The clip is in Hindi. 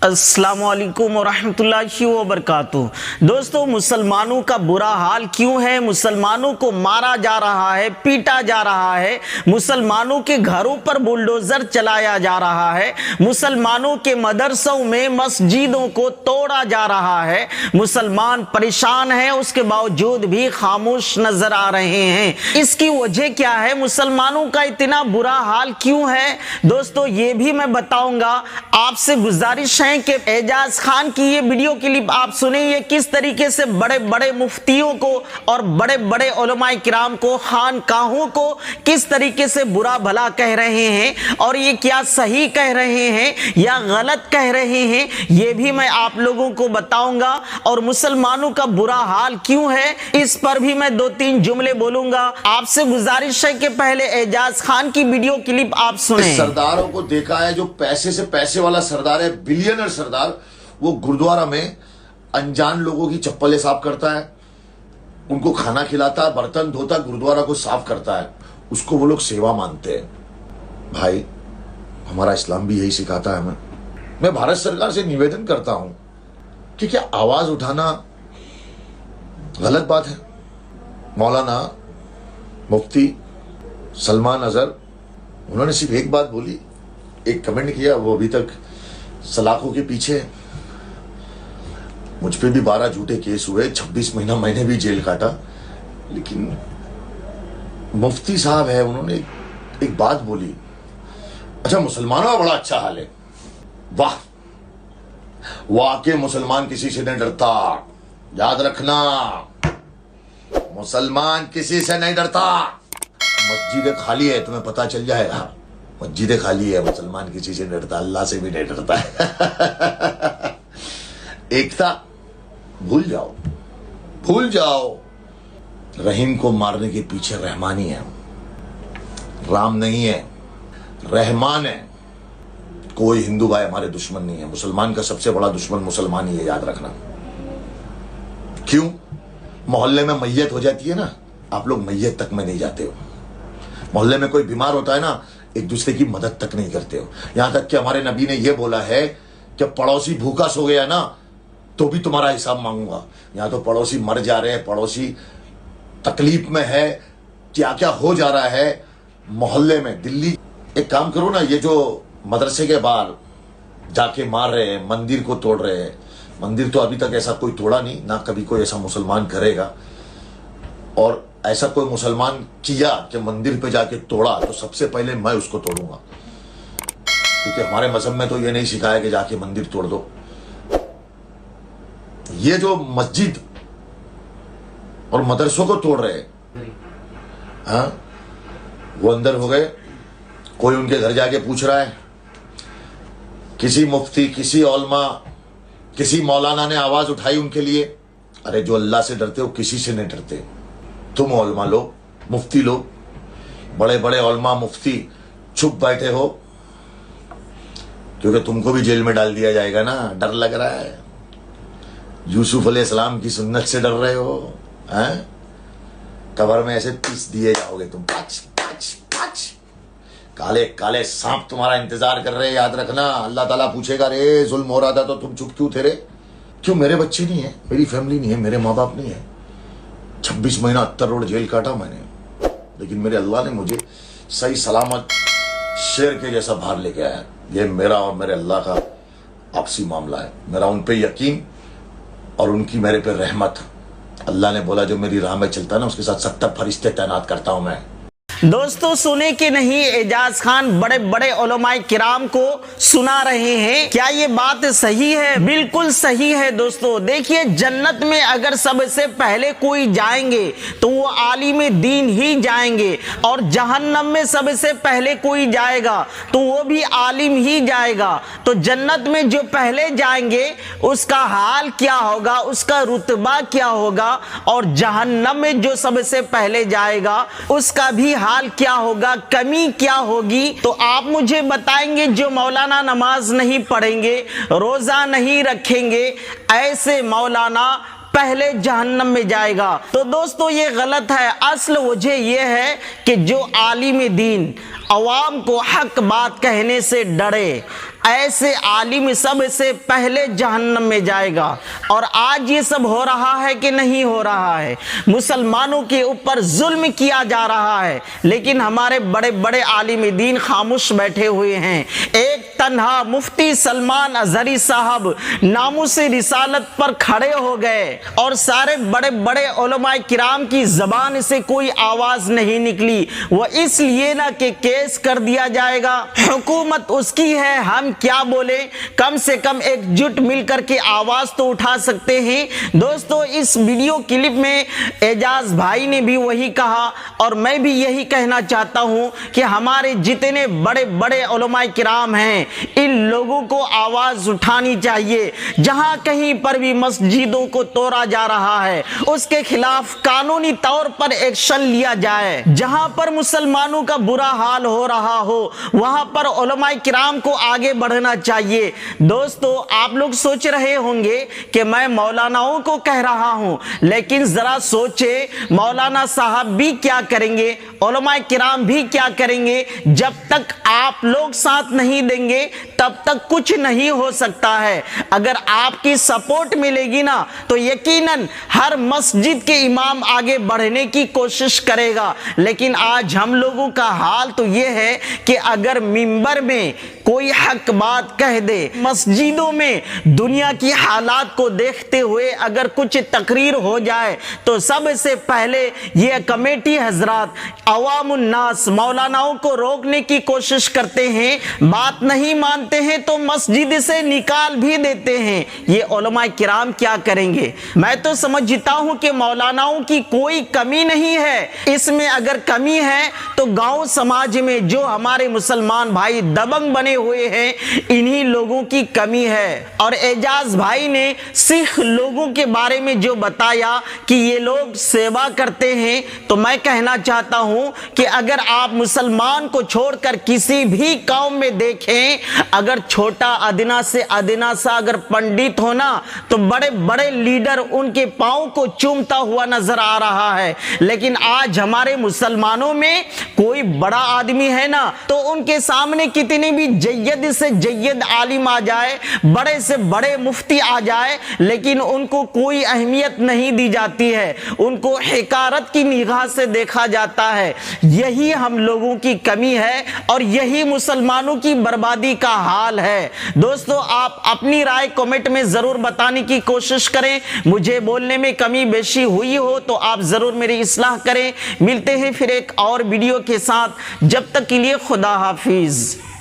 अस्सलामुअलैकुम वरहमतुल्लाहि वबरकातुहू। दोस्तों, मुसलमानों का बुरा हाल क्यों है? मुसलमानों को मारा जा रहा है, पीटा जा रहा है, मुसलमानों के घरों पर बुलडोजर चलाया जा रहा है, मुसलमानों के मदरसों में मस्जिदों को तोड़ा जा रहा है। मुसलमान परेशान हैं, उसके बावजूद भी खामोश नजर आ रहे हैं। इसकी वजह क्या है? मुसलमानों का इतना बुरा हाल क्यों है? दोस्तों, ये भी मैं बताऊंगा। आपसे गुजारिश है कि एजाज खान की ये वीडियो क्लिप आप सुने, ये किस तरीके से बड़े बड़े मुफ्तियों को और बड़े बड़े उलमाए किराम को, खानकाहों को किस तरीके से बुरा भला कह रहे हैं और ये क्या सही कह रहे हैं या गलत कह रहे हैं, ये भी मैं आप लोगों को बताऊंगा। और मुसलमानों का बुरा हाल क्यों है, इस पर भी मैं 2-3 जुमले बोलूंगा। आपसे गुजारिश है कि पहले एजाज खान की वीडियो क्लिप आप सुने। सरदारों को देखा है जो पैसे से पैसे वाला सरदार है, बिलियनर सरदार, वो गुरुद्वारा में अनजान लोगों की चप्पलें साफ करता है, उनको खाना खिलाता है, बर्तन धोता, गुरुद्वारा को साफ करता है। उसको वो लोग सेवा मानते हैं। भाई, हमारा इस्लाम भी यही सिखाता है हमें। मैं भारत सरकार से निवेदन करता हूं कि क्या आवाज उठाना गलत बात है? मौलाना मुफ्ती सलमान अजहर, उन्होंने सिर्फ एक बात बोली, एक कमेंट किया, वो अभी तक सलाखों के पीछे है। मुझ पे भी 12 झूठे केस हुए, 26 महीना मैंने भी जेल काटा, लेकिन मुफ्ती साहब है, उन्होंने एक बात बोली। अच्छा, मुसलमानों का बड़ा अच्छा हाल है। वाह वाह के मुसलमान किसी से नहीं डरता। याद रखना, मुसलमान किसी से नहीं डरता। मस्जिदें खाली है, तुम्हें पता चल जाएगा। मस्जिदें खाली है, मुसलमान किसी से नहीं डरता, अल्लाह से भी नहीं डरता है। एकता भूल जाओ, भूल जाओ। रहीम को मारने के पीछे रहमानी है, राम नहीं है, रहमान है। कोई हिंदू भाई हमारे दुश्मन नहीं है। मुसलमान का सबसे बड़ा दुश्मन मुसलमान ही है, याद रखना। क्यों? मोहल्ले में मैयत हो जाती है ना, आप लोग मैयत तक में नहीं जाते हो। मोहल्ले में कोई बीमार होता है ना, एक दूसरे की मदद तक नहीं करते हो। यहां तक कि हमारे नबी ने यह बोला है कि पड़ोसी भूखा सो गया ना तो भी तुम्हारा हिसाब मांगूंगा। यहां तो पड़ोसी मर जा रहे हैं, पड़ोसी तकलीफ में है, क्या क्या हो जा रहा है मोहल्ले में। दिल्ली, एक काम करो ना, ये जो मदरसे के बाहर जाके मार रहे हैं, मंदिर को तोड़ रहे हैं। मंदिर तो अभी तक ऐसा कोई तोड़ा नहीं, ना कभी कोई ऐसा मुसलमान करेगा। और ऐसा कोई मुसलमान किया कि मंदिर पे जाके तोड़ा तो सबसे पहले मैं उसको तोड़ूंगा, क्योंकि हमारे मजहब में तो ये नहीं सिखाया कि जाके मंदिर तोड़ दो। ये जो मस्जिद और मदरसों को तोड़ रहे हैं, हाँ, वो अंदर हो गए। कोई उनके घर जाके पूछ रहा है, किसी मुफ्ती, किसी औलमा, किसी मौलाना ने आवाज उठाई उनके लिए? अरे, जो अल्लाह से डरते हो किसी से नहीं डरते। तुम औलमा लोग, मुफ्ती लोग, बड़े बड़े औलमा मुफ्ती चुप बैठे हो क्योंकि तुमको भी जेल में डाल दिया जाएगा ना, डर लग रहा है। यूसुफ अलैहिस्सलाम की सुन्नत से डर रहे हो, हैं? कब्र में ऐसे पीस दिए जाओगे तुम, पच पच पच। काले काले सांप तुम्हारा इंतजार कर रहे हैं, याद रखना। अल्लाह ताला पूछेगा, रे जुल्म हो रहा था तो तुम चुप क्यों थे रे? क्यों? मेरे बच्चे नहीं है, मेरी फैमिली नहीं है, मेरे माँ बाप नहीं है। 26 महीना 70 रोड जेल काटा मैंने, लेकिन मेरे अल्लाह ने मुझे सही सलामत शेर के जैसा बाहर लेके आया। ये मेरा और मेरे अल्लाह का आपसी मामला है। मेरा उन पे यकीन और उनकी मेरे पे रहमत। अल्लाह ने बोला जो मेरी राह में चलता है ना, उसके साथ 70 फरिश्ते तैनात करता हूं मैं। दोस्तों, सुने कि नहीं, एजाज खान बड़े बड़े उलमाए किराम को सुना रहे हैं। क्या ये बात सही है? बिल्कुल सही है। दोस्तों देखिए, जन्नत में अगर सबसे पहले कोई जाएंगे तो वो आलिम दीन ही जाएंगे, और जहन्नम में सबसे पहले कोई जाएगा तो वो भी आलिम ही जाएगा। तो जन्नत में जो पहले जाएंगे उसका हाल क्या होगा, उसका रुतबा क्या होगा, और जहन्नम में जो सबसे पहले जाएगा उसका भी हाल क्या होगा, कमी क्या होगी। तो आप मुझे बताएंगे, जो मौलाना नमाज नहीं पढ़ेंगे, रोजा नहीं रखेंगे, ऐसे मौलाना पहले जहन्नम में जाएगा। तो दोस्तों, ये गलत है। असल वजह यह है कि जो आलिम दीन अवाम को हक बात कहने से डरे, ऐसे आलिम सबसे पहले जहन्नम में जाएगा। और आज ये सब हो रहा है कि नहीं हो रहा है? मुसलमानों के ऊपर जुल्म किया जा रहा है, लेकिन हमारे बड़े बड़े आलिम दीन खामोश बैठे हुए हैं। एक तन्हा मुफ्ती सलमान अजहरी साहब नामुसे रिसालत पर खड़े हो गए और सारे बड़े बड़े उलमाए किराम की जबान से कोई आवाज नहीं निकली। वो इसलिए ना कि केस कर दिया जाएगा, हुकूमत उसकी है, हम क्या बोले, कम से कम एकजुट मिलकर के आवाज तो उठा सकते हैं। दोस्तों, इस वीडियो क्लिप में एजाज भाई ने भी वही कहा और मैं भी यही कहना चाहता हूं कि हमारे जितने बड़े बड़े उलमाए किराम हैं, इन लोगों को आवाज उठानी चाहिए। जहां कहीं पर भी मस्जिदों को तोड़ा जा रहा है, उसके खिलाफ कानूनी तौर पर एक्शन लिया जाए। जहां पर मुसलमानों का बुरा हाल हो रहा हो, वहां पर उलमाए किराम को आगे बढ़ना चाहिए। दोस्तों, आप लोग सोच रहे होंगे कि मैं मौलानाओं को कह रहा हूं, लेकिन जरा सोचे, मौलाना साहब भी क्या करेंगे, उलमाए किराम भी क्या करेंगे? जब तक आप लोग साथ नहीं देंगे तब तक कुछ नहीं हो सकता है। अगर आपकी सपोर्ट मिलेगी ना, तो यकीनन हर मस्जिद के इमाम आगे बढ़ने की कोशिश करेगा। लेकिन आज हम लोगों का हाल तो यह है कि अगर मिंबर में कोई हक बात कह दे, मस्जिदों में दुनिया की हालात को देखते हुए अगर कुछ तकरीर हो जाए, तो सबसे पहले ये कमेटी हजरात अवामुन्नास मौलानाओं को रोकने की कोशिश करते हैं। बात नहीं मानते हैं तो मस्जिद से निकाल भी देते हैं। ये उलमाए किराम क्या करेंगे? मैं तो समझता हूं कि मौलानाओं की कोई कमी नहीं है। इसमें अगर कमी है तो गांव समाज में जो हमारे मुसलमान भाई दबंग बने हुए हैं, इन्हीं लोगों की कमी है। और एजाज भाई ने सिख लोगों के बारे में जो बताया कि ये लोग सेवा करते हैं, तो मैं कहना चाहता हूं कि अगर आप मुसलमान को छोड़कर किसी भी कौम में देखें, अगर छोटा अदना से अदना सा अगर पंडित हो ना, तो बड़े बड़े लीडर उनके पांव को चूमता हुआ नजर आ रहा है। लेकिन आज हमारे मुसलमानों में कोई बड़ा आदमी है ना, तो उनके सामने कितनी भी जय्यद से जय्यद आलिम आ जाए, बड़े से बड़े मुफ्ती आ जाए, लेकिन उनको कोई अहमियत नहीं दी जाती है। उनको हिकारत की निगाह से देखा जाता है। यही हम लोगों की कमी है और यही मुसलमानों की बर्बादी का हाल है। दोस्तों, आप अपनी राय कमेंट में जरूर बताने की कोशिश करें। मुझे बोलने में कमी बेशी हुई हो तो आप जरूर मेरी इस्लाह करें। मिलते हैं फिर एक और वीडियो के साथ, जब तक के लिए खुदा हाफिज।